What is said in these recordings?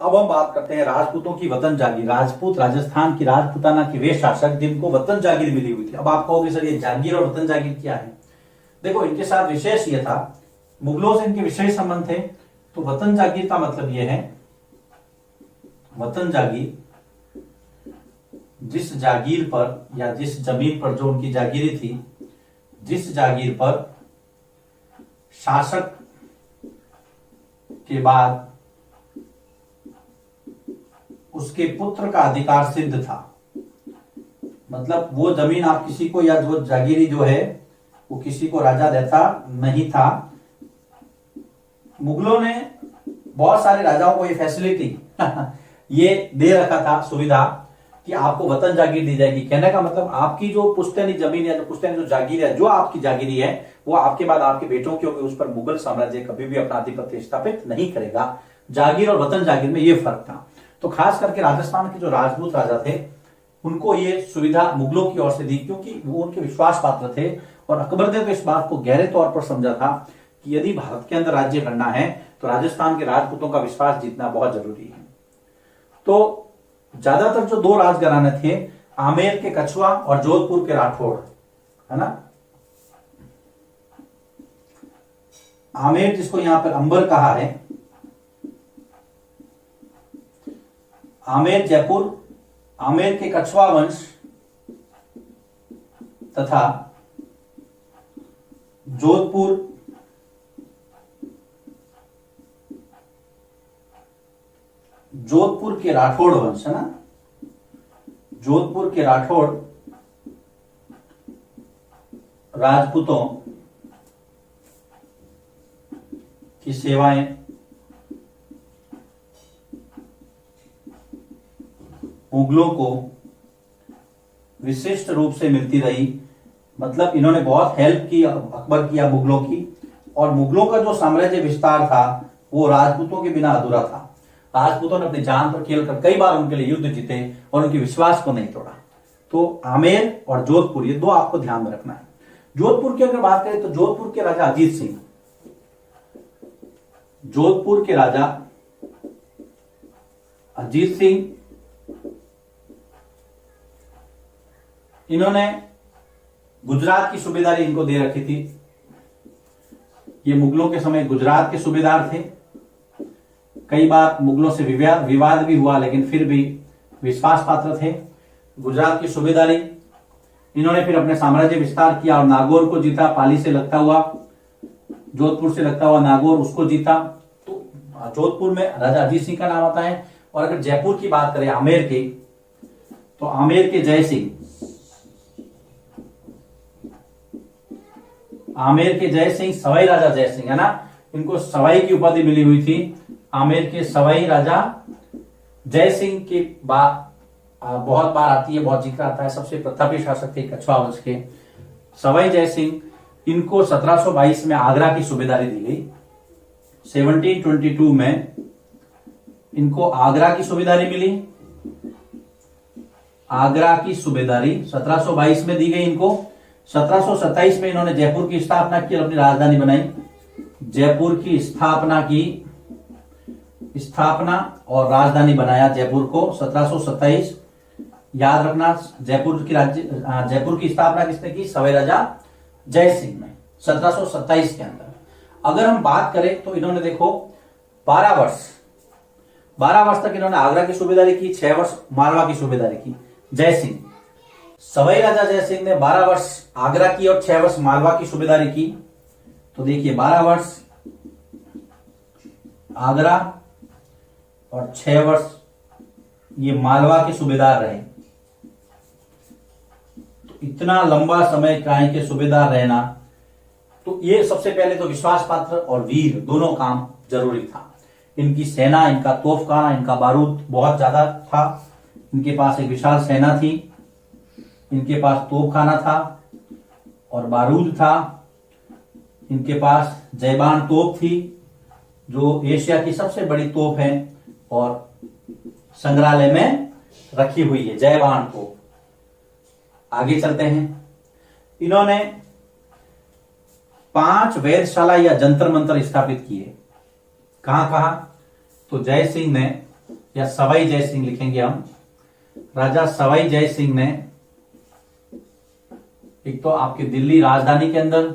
अब हम बात करते हैं राजपूतों की वतन जागीर। राजपूत राजस्थान की राजपूताना की वे शासक जिनको वतन जागीर मिली हुई थी। अब आप कहोगे सर ये जागीर और वतन जागीर क्या है? देखो, इनके साथ विशेष ये था, मुगलों से इनके विशेष संबंध थे। तो वतन जागीर का मतलब ये है, वतन जागीर जिस जागीर पर या जिस जमीन पर जो उनकी जागीरी थी, जिस जागीर पर शासक के बाद उसके पुत्र का अधिकार सिद्ध था। मतलब वो जमीन आप किसी को, या वो जागीरी जो है वो किसी को राजा देता नहीं था। मुगलों ने बहुत सारे राजाओं को ये फैसिलिटी ये दे रखा था, सुविधा, कि आपको वतन जागीर दी जाएगी। कहने का मतलब आपकी जो पुश्तैनी जमीन या जो पुश्तैनी जो जागीर है, जो आपकी जागीरी है, वो आपके बाद आपके बेटों की होगी। उस पर मुगल साम्राज्य कभी भी अपना आधिपत्य स्थापित नहीं करेगा। जागीर और वतन जागीर में ये फर्क था। तो खास करके राजस्थान के जो राजपूत राजा थे, उनको ये सुविधा मुगलों की ओर से दी, क्योंकि वो उनके विश्वास पात्र थे। और अकबर ने तो इस बात को गहरे तौर पर समझा था कि यदि भारत के अंदर राज्य करना है तो राजस्थान के राजपूतों का विश्वास जीतना बहुत जरूरी है। तो ज्यादातर जो दो राजघराने थे, आमेर के कछुआ और जोधपुर के राठौड़, है ना। आमेर जिसको यहां पर अंबर कहा है, आमेर जयपुर, आमेर के कछुआ वंश तथा जोधपुर जोधपुर के राठौड़ वंश, है ना। जोधपुर के राठौड़ राजपूतों की सेवाएं मुगलों को विशिष्ट रूप से मिलती रही। मतलब इन्होंने बहुत हेल्प की, अकबर किया मुगलों की। और मुगलों का जो साम्राज्य विस्तार था वो राजपूतों के बिना अधूरा था। राजपूतों ने अपनी जान पर खेलकर कई बार उनके लिए युद्ध जीते और उनके विश्वास को नहीं तोड़ा। तो आमेर और जोधपुर, ये दो आपको ध्यान में रखना है। जोधपुर की अगर बात करें तो जोधपुर के राजा अजीत सिंह, जोधपुर के राजा अजीत सिंह, इन्होंने गुजरात की सूबेदारी इनको दे रखी थी। ये मुगलों के समय गुजरात के सूबेदार थे। कई बार मुगलों से विवाद भी हुआ, लेकिन फिर भी विश्वास पात्र थे। गुजरात की सूबेदारी इन्होंने फिर अपने साम्राज्य विस्तार किया और नागौर को जीता। पाली से लगता हुआ, जोधपुर से लगता हुआ नागौर, उसको जीता। तो जोधपुर में राजा अजीत सिंह का नाम आता है। और अगर जयपुर की बात करें, आमेर की, तो आमेर के जय सिंह, आमेर के जय सिंह, सवाई राजा जय सिंह, है ना। इनको सवाई की उपाधि मिली हुई थी। आमेर के सवाई राजा जय सिंह की बात बहुत बार आती है, बहुत जिक्र आता है। सबसे प्रतापी शासक थे कछुआ वंश के सवाई जय सिंह। इनको 1722 में आगरा की सूबेदारी दी गई। 1722 में इनको आगरा की सूबेदारी मिली। आगरा की सूबेदारी 1722 में दी गई इनको। 1727 में इन्होंने जयपुर की स्थापना की और अपनी राजधानी बनाई। जयपुर की स्थापना और राजधानी बनाया जयपुर को 1727। याद रखना, जयपुर की स्थापना किसने की? सवाई राजा जय सिंह ने 1727 के अंदर। अगर हम बात करें तो इन्होंने देखो 12 वर्ष तक इन्होंने आगरा की सूबेदारी की, 6 वर्ष मालवा की सूबेदारी की। जय सिंह, सवाई राजा जय सिंह ने 12 वर्ष आगरा की और 6 वर्ष मालवा की सूबेदारी की। तो देखिए 12 वर्ष आगरा और 6 वर्ष ये मालवा के सूबेदार रहे। तो इतना लंबा समय काय के सूबेदार रहना, तो ये सबसे पहले तो विश्वास पात्र और वीर दोनों काम जरूरी था। इनकी सेना, इनका तोपखाना, इनका बारूद बहुत ज्यादा था। इनके पास एक विशाल सेना थी, इनके पास तोपखाना था और बारूद था। इनके पास जयबान तोप थी, जो एशिया की सबसे बड़ी तोप है और संग्रहालय में रखी हुई है जयबान तोप। आगे चलते हैं। इन्होंने 5 वेधशाला या जंतर मंतर स्थापित किए। कहां? तो जय सिंह ने या सवाई जय सिंह लिखेंगे हम। राजा सवाई जय सिंह ने एक तो आपकी दिल्ली राजधानी के अंदर,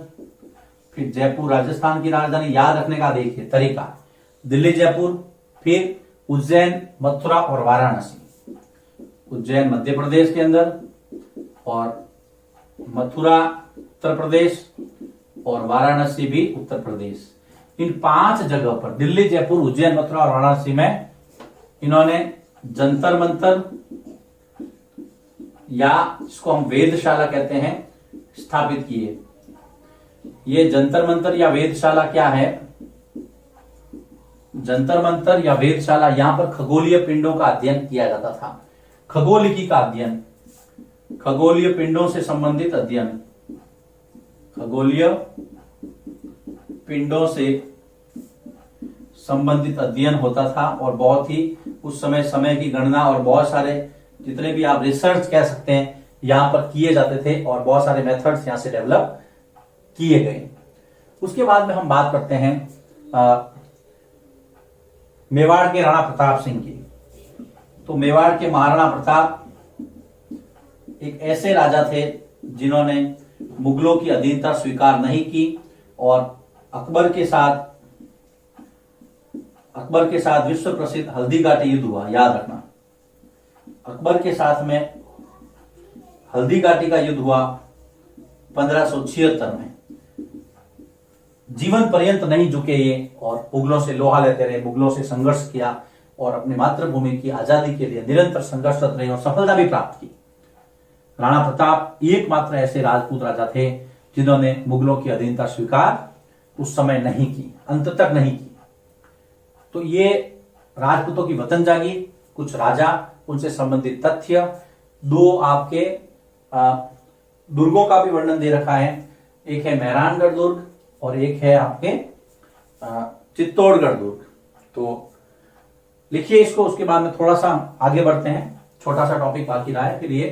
फिर जयपुर राजस्थान की राजधानी, याद रखने का देखिए तरीका, दिल्ली जयपुर, फिर उज्जैन मथुरा और वाराणसी। उज्जैन मध्य प्रदेश के अंदर और मथुरा उत्तर प्रदेश और वाराणसी भी उत्तर प्रदेश। इन 5 जगह पर दिल्ली जयपुर उज्जैन मथुरा और वाराणसी में इन्होंने जंतर मंतर या इसको हम वेधशाला कहते हैं स्थापित किए। ये जंतर मंतर या वेधशाला क्या है? जंतर मंतर या वेधशाला, यहां पर खगोलीय पिंडों का अध्ययन किया जाता था। खगोलिकी का अध्ययन, खगोलीय पिंडों से संबंधित अध्ययन, खगोलीय पिंडों से संबंधित अध्ययन होता था और बहुत ही उस समय की गणना और बहुत सारे जितने भी आप रिसर्च कह सकते हैं यहां पर किए जाते थे और बहुत सारे मेथड्स यहां से डेवलप किए गए। उसके बाद में हम बात करते हैं मेवाड़ के राणा प्रताप सिंह की। तो मेवाड़ के महाराणा प्रताप एक ऐसे राजा थे जिन्होंने मुगलों की अधीनता स्वीकार नहीं की और अकबर के साथ विश्व प्रसिद्ध हल्दी घाटी युद्ध हुआ। याद रखना, अकबर के साथ में हल्दी घाटी का युद्ध हुआ 1576 में। जीवन पर्यंत नहीं झुके ये और मुगलों से लोहा लेते रहे, मुगलों से संघर्ष किया और अपनी मातृभूमि की आजादी के लिए निरंतर संघर्षरत रहे और सफलता भी प्राप्त की। राणा प्रताप एकमात्र ऐसे राजपूत राजा थे जिन्होंने मुगलों की अधीनता स्वीकार उस समय नहीं की, अंत तक नहीं की। तो ये राजपूतों की वतन जागी, कुछ राजा, उनसे संबंधित तथ्य, 2 आपके दुर्गों का भी वर्णन दे रखा है। एक है मेहरानगढ़ दुर्ग और एक है आपके चित्तौड़गढ़ दुर्ग। तो लिखिए इसको, उसके बाद में थोड़ा सा आगे बढ़ते हैं, छोटा सा टॉपिक बाकी रहा है। फिर ये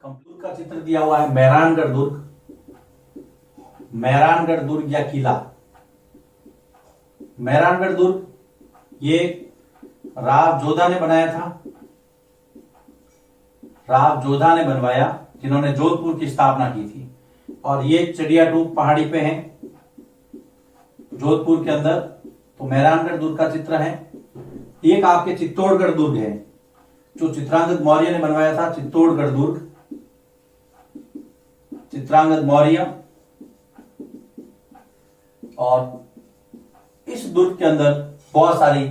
कंप्यूटर का चित्र दिया हुआ है, मेहरानगढ़ दुर्ग, मेहरानगढ़ दुर्ग या किला। मेहरानगढ़ दुर्ग ये राव जोधा ने बनाया था, राव जोधा ने बनवाया, जिन्होंने जोधपुर की स्थापना की थी। और ये चिड़ियाटूप पहाड़ी पे है जोधपुर के अंदर। तो मेहरानगढ़ दुर्ग का चित्र है। एक आपके चित्तौड़गढ़ दुर्ग है जो चित्रांगद मौर्य ने बनवाया था, चित्तौड़गढ़ दुर्ग, चित्रांगद मौर्य। और इस दुर्ग के अंदर बहुत सारी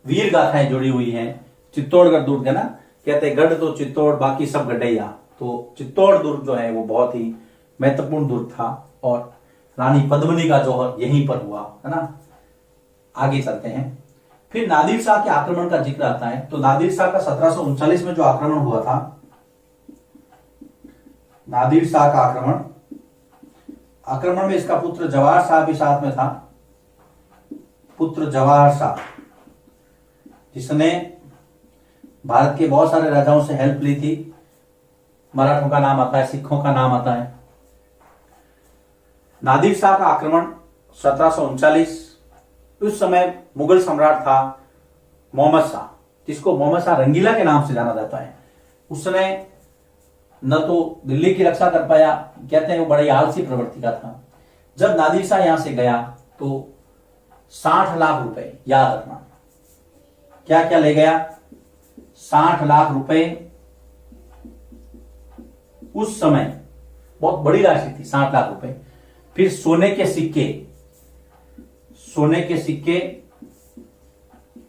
वीर गाथाएं जुड़ी हुई हैं। चित्तौड़गढ़ दुर्ग है ना, कहते हैं गढ़ तो चित्तौड़ बाकी सब गढ़ैया। तो चित्तौड़ दुर्ग जो है वो बहुत ही महत्वपूर्ण दुर्ग था और रानी पद्मिनी का जौहर यहीं पर हुआ है ना। आगे चलते हैं। फिर नादिर शाह के आक्रमण का जिक्र आता है। तो नादिर शाह का 1739 में जो आक्रमण हुआ था, नादिर शाह का आक्रमण में इसका पुत्र जवाहर शाह भी साथ में था। पुत्र जवाहर शाह, जिसने भारत के बहुत सारे राजाओं से हेल्प ली थी। मराठों का नाम आता है, सिखों का नाम आता है। नादिर शाह का आक्रमण 1739। उस समय मुगल सम्राट था मोहम्मद शाह, जिसको मोहम्मद शाह रंगीला के नाम से जाना जाता है। उसने न तो दिल्ली की रक्षा कर पाया, कहते हैं वो बड़ी आलसी प्रवृत्ति का था। जब नादिर शाह यहां से गया तो 60 लाख रुपए, याद रखना, क्या क्या ले गया? 60 लाख रुपए। उस समय बहुत बड़ी राशि थी, 60 लाख रुपए। फिर सोने के सिक्के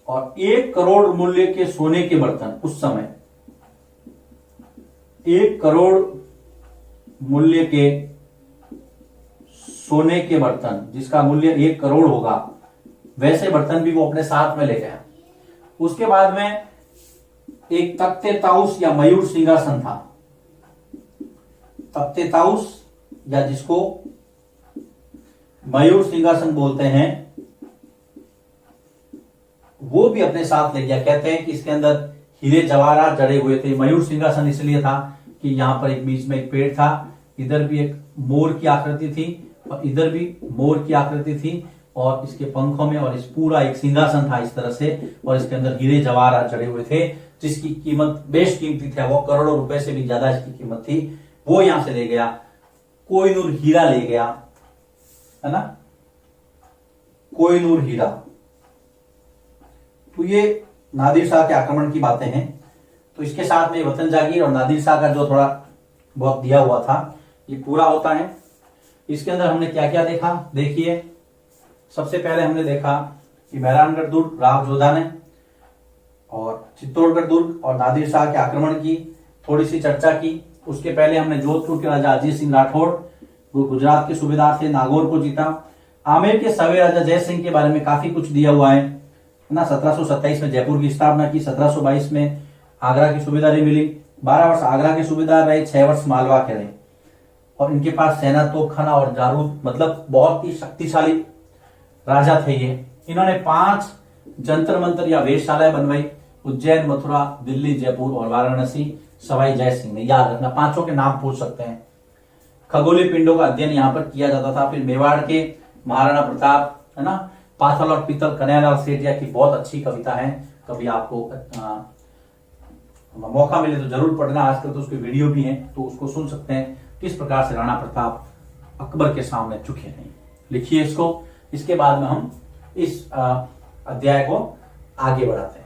और 1 करोड़ मूल्य के सोने के बर्तन। उस समय 1 करोड़ मूल्य के सोने के बर्तन, जिसका मूल्य 1 करोड़ होगा, वैसे बर्तन भी वो अपने साथ में ले गया। उसके बाद में एक तख्ते ताउस या मयूर सिंहासन था। तख्ते ताउस या जिसको मयूर सिंहासन बोलते हैं, वो भी अपने साथ ले गया। कहते हैं कि इसके अंदर हीरे जवाहरात जड़े हुए थे। मयूर सिंहासन इसलिए था कि यहां पर एक बीच में एक पेड़ था, इधर भी एक मोर की आकृति थी और इधर भी मोर की आकृति थी। और इसके पंखों में, और इस पूरा एक सिंहासन था इस तरह से, और इसके अंदर हीरे जवाहरात जड़े हुए थे, जिसकी कीमत बेश कीमती था, वो करोड़ों रुपए से भी ज्यादा इसकी कीमत थी। वो यहां से ले गया। कोहिनूर हीरा ले गया, है ना, कोहिनूर हीरा। तो ये नादिर शाह के आक्रमण की बातें हैं। तो इसके साथ में वतन जागीर और नादिर शाह का जो थोड़ा बहुत दिया हुआ था ये पूरा होता है। इसके अंदर हमने क्या क्या देखा, देखिए। सबसे पहले हमने देखा कि मेहरानगढ़ दुर्ग राव जोधा ने, और चित्तौड़गढ़ दुर्ग और नादिर शाह के आक्रमण की थोड़ी सी चर्चा की। उसके पहले हमने जोधपुर के राजा अजीत सिंह राठौड़, वो गुजरात के सूबेदार थे, नागौर को जीता। आमेर के सवे राजा जय सिंह के बारे में काफी कुछ दिया हुआ है ना। 1727 में जयपुर की स्थापना की, 1722 में आगरा की सूबेदारी मिली, 12 वर्ष आगरा के सूबेदार रहे, 6 वर्ष मालवा के रहे, और इनके पास सेना, तोपखाना और जारूद, मतलब बहुत ही शक्तिशाली राजा थे ये। इन्होंने 5 जंतर मंतर या वेधशालाएं बनवाई, उज्जैन, मथुरा, दिल्ली, जयपुर और वाराणसी। सवाई जय सिंह ने, याद रखना, 5 के नाम पूछ सकते हैं। खगोलीय पिंडों का अध्ययन यहाँ पर किया जाता था। फिर मेवाड़ के महाराणा प्रताप, है ना, पाथल और पीतल, कन्हैयालाल सेठिया की बहुत अच्छी कविता है। कभी आपको मौका मिले तो जरूर पढ़ना। आजकल तो उसकी वीडियो भी है, तो उसको सुन सकते हैं, किस प्रकार से राणा प्रताप अकबर के सामने झुके नहीं। लिखिए इसको। इसके बाद में हम इस अध्याय को आगे बढ़ाते हैं।